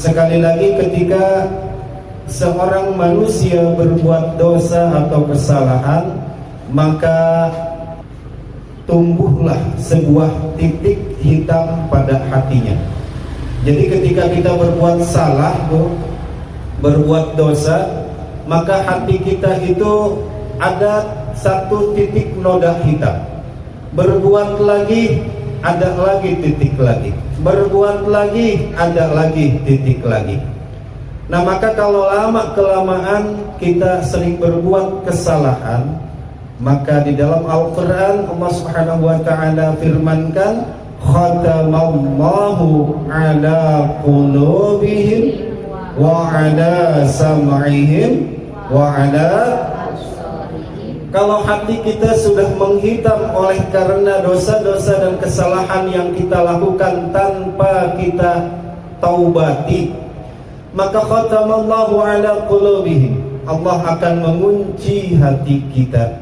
Sekali lagi, ketika seorang manusia berbuat dosa atau kesalahan, maka tumbuhlah sebuah titik hitam pada hatinya. Jadi ketika kita berbuat salah, berbuat dosa, maka hati kita itu ada satu titik noda hitam. Berbuat lagi, ada lagi titik lagi. Berbuat lagi, ada lagi titik lagi. Nah, maka kalau lama kelamaan kita sering berbuat kesalahan, maka di dalam Al-Quran Allah Subhanahu wa ta'ala firmankan, khatamallahu ala qulubihim wa ala sam'ihim wa ala. Kalau hati kita sudah menghitam oleh karena dosa-dosa dan kesalahan yang kita lakukan tanpa kita taubati, maka khatamallahu ala qulubihim, Allah akan mengunci hati kita.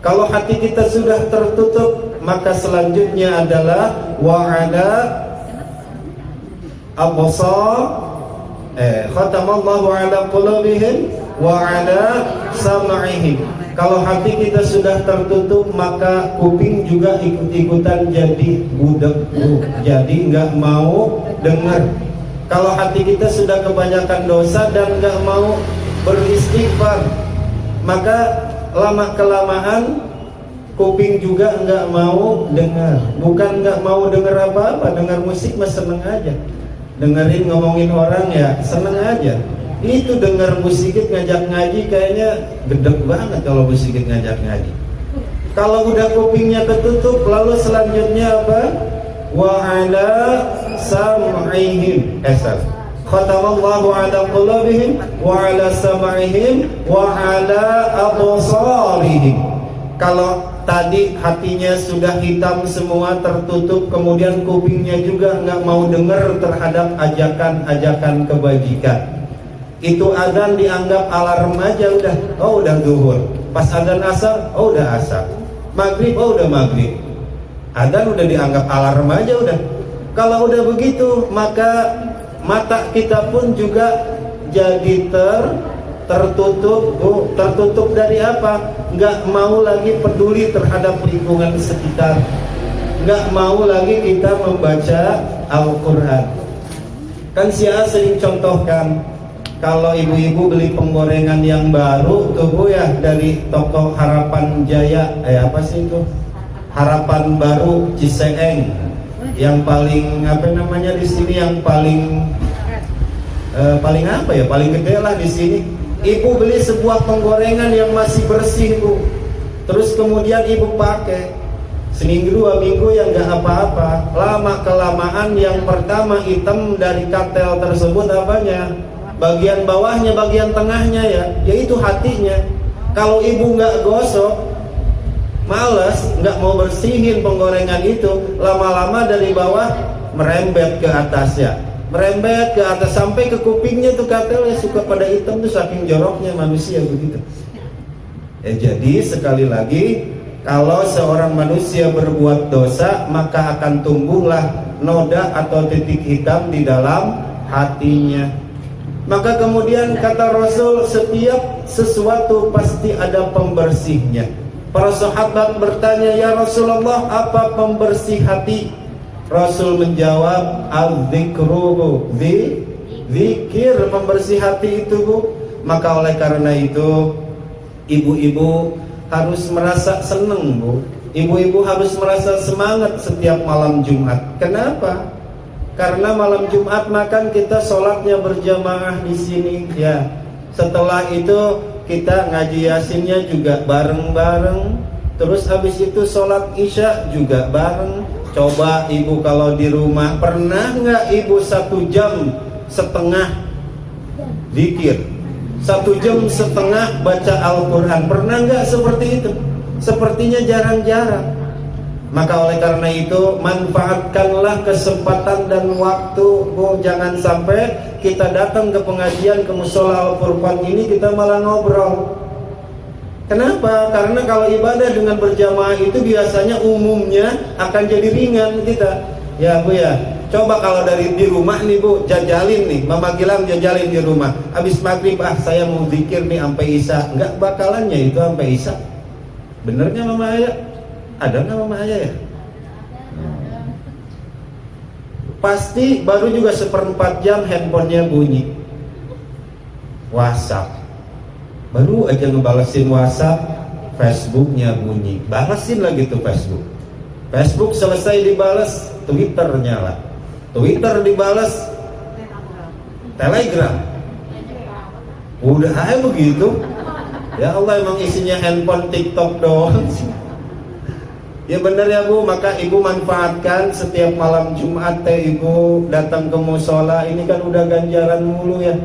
Kalau hati kita sudah tertutup, maka selanjutnya adalah wa ala absar, khatamallahu ala qulubihim wa ala sam'ihim. Kalau hati kita sudah tertutup, maka kuping juga ikut-ikutan jadi budek, jadi nggak mau dengar. Kalau hati kita sudah kebanyakan dosa dan nggak mau beristighfar, maka lama-kelamaan kuping juga nggak mau dengar. Bukan nggak mau dengar apa-apa, dengar musik mah seneng aja, dengerin ngomongin orang ya seneng aja. Itu dengar musikit ngajak ngaji kayaknya gedeg banget kalau musikit ngajak ngaji. Kalau udah kupingnya ketutup, lalu selanjutnya apa? Wa ala sam'ihim, khatamallahu ala qulubihim wa ala sam'ihim wa ala absarihim. Kalau tadi hatinya sudah hitam semua, tertutup, kemudian kupingnya juga nggak mau dengar terhadap ajakan-ajakan kebajikan, itu adzan dianggap alarm aja, udah zuhur. Pas adzan asar, udah asar. Maghrib, udah maghrib. Adzan udah dianggap alarm aja udah. Kalau udah begitu, maka mata kita pun juga jadi tertutup. Tertutup dari apa? Nggak mau lagi peduli terhadap lingkungan sekitar. Nggak mau lagi kita membaca Al-Quran. Kan si A sering contohkan, kalau ibu-ibu beli penggorengan yang baru tuh Bu ya, dari toko Harapan Jaya, apa sih itu? Harapan Baru Ciseeng, yang paling apa namanya di sini, yang paling apa ya, paling gede lah di sini. Ibu beli sebuah penggorengan yang masih bersih Bu, terus kemudian ibu pakai seminggu 2 minggu yang nggak apa-apa. Lama kelamaan yang pertama hitam dari katel tersebut apanya? Bagian bawahnya, bagian tengahnya ya, yaitu hatinya. Kalau ibu nggak gosok, males, nggak mau bersihin penggorengan itu, lama-lama dari bawah merembet ke atas ya, merembet ke atas sampai ke kupingnya tuh katelnya suka pada hitam tuh, saking joroknya manusia begitu. Jadi sekali lagi, kalau seorang manusia berbuat dosa, maka akan tumbuhlah noda atau titik hitam di dalam hatinya. Maka kemudian kata Rasul, setiap sesuatu pasti ada pembersihnya. Para sahabat bertanya, ya Rasulullah, apa pembersih hati? Rasul menjawab, al-dzikru, zikir, pembersih hati itu Bu. Maka oleh karena itu, ibu-ibu harus merasa senang Bu. Ibu-ibu harus merasa semangat setiap malam Jumat. Kenapa? Karena malam Jumat makan kita sholatnya berjamaah di sini ya. Setelah itu kita ngaji yasinnya juga bareng-bareng. Terus habis itu sholat isya juga bareng. Coba ibu kalau di rumah, pernah nggak ibu 1,5 jam zikir, 1,5 jam baca Al-Quran? Pernah nggak seperti itu? Sepertinya jarang-jarang. Maka oleh karena itu, manfaatkanlah kesempatan dan waktu. Jangan sampai kita datang ke pengajian, ke musola Al-Furqan ini kita malah ngobrol. Kenapa? Karena kalau ibadah dengan berjamaah itu biasanya umumnya akan jadi ringan kita. Ya Bu ya, Coba kalau dari di rumah nih Bu, jajalin nih, Mama Gilang jajalin di rumah. Habis maghrib, saya mau zikir nih sampai isya. Enggak bakalannya itu sampai isya. Benernya Mama Aya? Ada nggak Mama Aya ya? Pasti baru juga 1/4 jam handphonenya bunyi. WhatsApp. Baru aja ngebalesin WhatsApp, Facebooknya bunyi. Balesin lagi tuh Facebook. Facebook selesai dibales, Twitter nyala. Twitter dibalas, Telegram. Udah aja begitu. Ya Allah, emang isinya handphone TikTok doang. Ya bener ya Bu, maka Ibu manfaatkan setiap malam Jumat Ibu datang ke musola. Ini kan udah ganjaran mulu ya.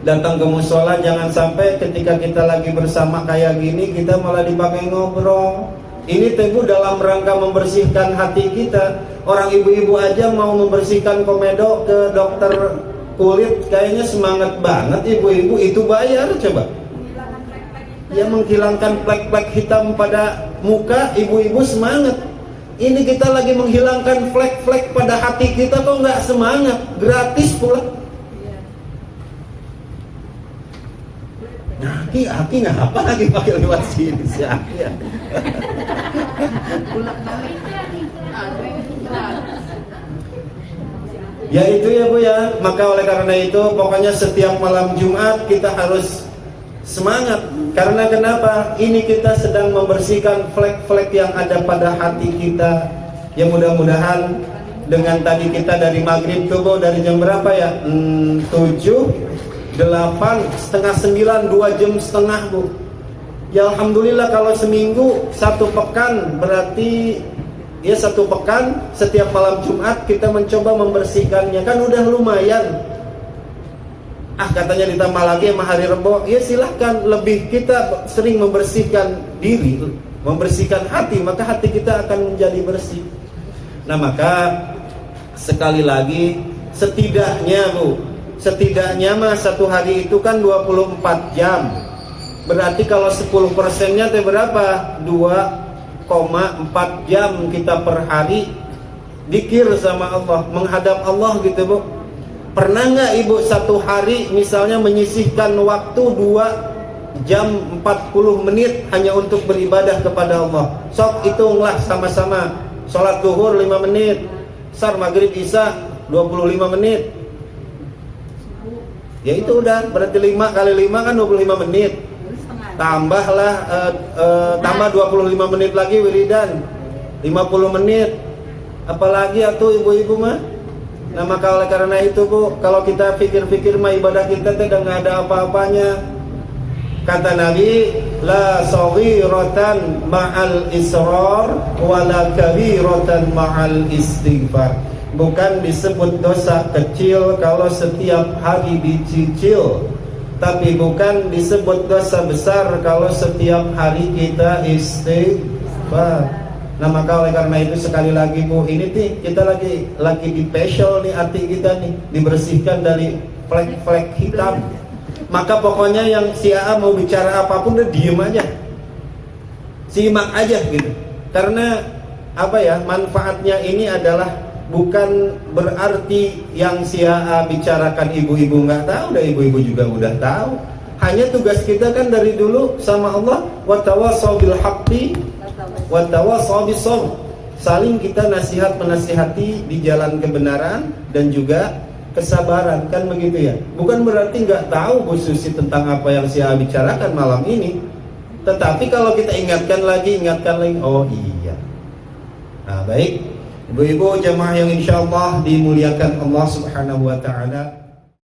Datang ke musola, jangan sampai ketika kita lagi bersama kayak gini kita malah dipakai ngobrol. Ini Bu dalam rangka membersihkan hati kita. Orang ibu-ibu aja mau membersihkan komedo ke dokter kulit, kayaknya semangat banget ibu-ibu. Itu bayar coba. Ya, menghilangkan plek-plek hitam pada muka, ibu-ibu semangat. Ini kita lagi menghilangkan flek-flek pada hati kita, kok nggak semangat? Gratis pula. Nah, Aki ngapa lagi pakai lewat sini sih Aki ya? Ya itu ya Bu ya. Maka oleh karena itu pokoknya setiap malam Jumat kita harus semangat. Karena kenapa? Ini kita sedang membersihkan flek-flek yang ada pada hati kita. Ya mudah-mudahan dengan tadi kita dari maghrib tuh Bu, dari jam berapa ya? 7, 8, setengah 9, 2 jam setengah Bu. Ya Alhamdulillah kalau seminggu 1 pekan, berarti ya 1 pekan setiap malam Jumat kita mencoba membersihkannya. Kan udah lumayan. Katanya ditambah lagi sama hari Rebo. Ya silahkan, lebih kita sering membersihkan diri, membersihkan hati, maka hati kita akan menjadi bersih. Nah maka sekali lagi, setidaknya Bu, setidaknya mah 1 hari itu kan 24 jam. Berarti kalau 10%-nya itu berapa? 2,4 jam kita per hari dzikir sama Allah, menghadap Allah gitu Bu. Pernah nggak Ibu 1 hari misalnya menyisihkan waktu 2 jam 40 menit hanya untuk beribadah kepada Allah? Sok hitunglah sama-sama. Sholat zuhur 5 menit, Asar, maghrib, isya 25 menit. Ya itu udah, berarti 5 kali 5 kan 25 menit. Tambahlah tambah 25 menit lagi wiridan, 50 menit. Apalagi atuh ibu-ibu mah. Nah maka oleh karena itu Bu, kalau kita pikir-pikir mah ibadah kita tidak ada apa-apanya. Kata Nabi, la saghiratan ma'al israr wala kabiratan ma'al istighfar. Bukan disebut dosa kecil kalau setiap hari dicicil, tapi bukan disebut dosa besar kalau setiap hari kita istighfar. Nah maka oleh karena itu sekali lagi Bu, ini nih kita lagi di facial nih hati kita nih, dibersihkan dari flek-flek hitam. Maka pokoknya yang si AA mau bicara apapun udah diem aja, simak aja gitu. Karena apa ya, manfaatnya ini adalah bukan berarti yang si AA bicarakan ibu-ibu nggak tahu, udah ibu-ibu juga udah tahu. Hanya tugas kita kan dari dulu sama Allah, wa tawassaw bil haqqi wa tawassaw bis sabr. Saling kita nasihat menasihati di jalan kebenaran dan juga kesabaran, kan begitu ya. Bukan berarti nggak tahu Bu Susi tentang apa yang si AA bicarakan malam ini. Tetapi kalau kita ingatkan lagi, oh iya. Nah baik, ibu-ibu jamaah yang insya Allah dimuliakan Allah Subhanahu wa ta'ala.